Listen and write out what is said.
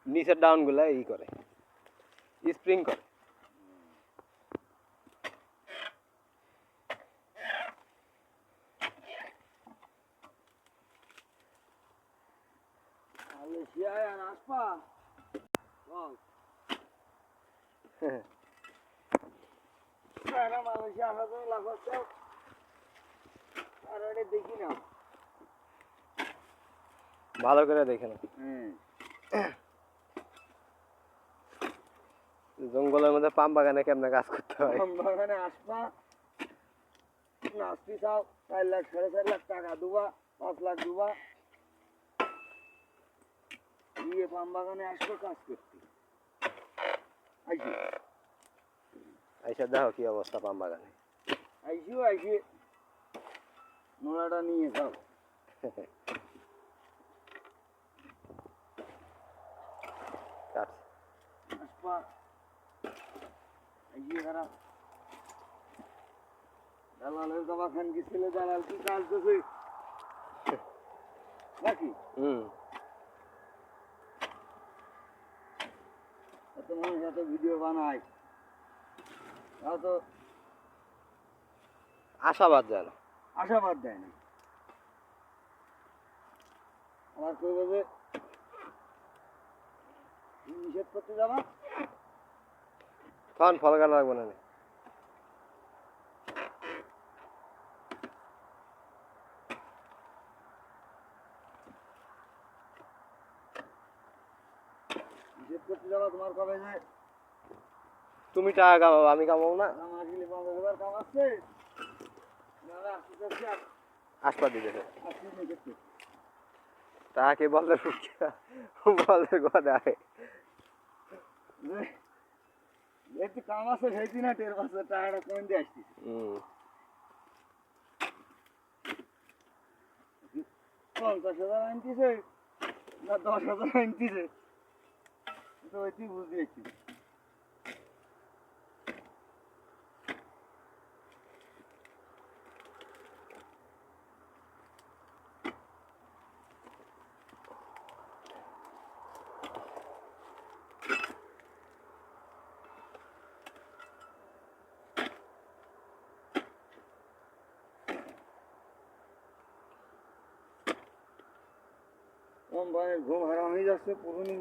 নিচের ডাউনগুলা ই করে, স্প্রিং করে। মালয়েশিয়ায় আর আসবা? মালয়েশিয়া আসার জন্য লাভ হচ্ছে আর এটা দেখি না, ভালো করে দেখে না। জঙ্গলের মধ্যে পাম বাগানে কেমনে কাজ করতে হয়। পাম বাগানে আসবা, নাচতে চাও 4 লাখ 4.5 লাখ টাকা দুবা, 5 লাখ দুবা দিয়ে পাম বাগানে আসবো কাজ করতে। আইসা দেখো কি অবস্থা পাম বাগানে। আইসি নোড়াটা নিয়ে যাও। আসবা খারাপ দালালের দবা খান গেছিল, দালাল কি কাজ করছে নাকি? এত মানুষ এত ভিডিও বানায়, তাও তো আশাবাদ যায় না, আশাবাদ দেয় না। আমার কই বলবে নিষেধ করতে যাবা, তখন ফল কাটা লাগবে না। নিষেধ করতে যাবা, তোমার কবে যে তুমি টাকা কামাবো, আমি কামাবো না। আমার গেলে 50,000 কামাচ্ছে, আসপা দিতে তাকে বলতে বলতে কথা একটু কাম আছে সেইটি না, টের পাচ্ছে টাকাটা কমে দিয়ে আসছি। 50,000 আনতেছে না 10,000 আনতেছে, তো ওইটি বুঝতে পারছি। কোম্পানির ঘুম হারাম হয়ে যাচ্ছে, পুরুনি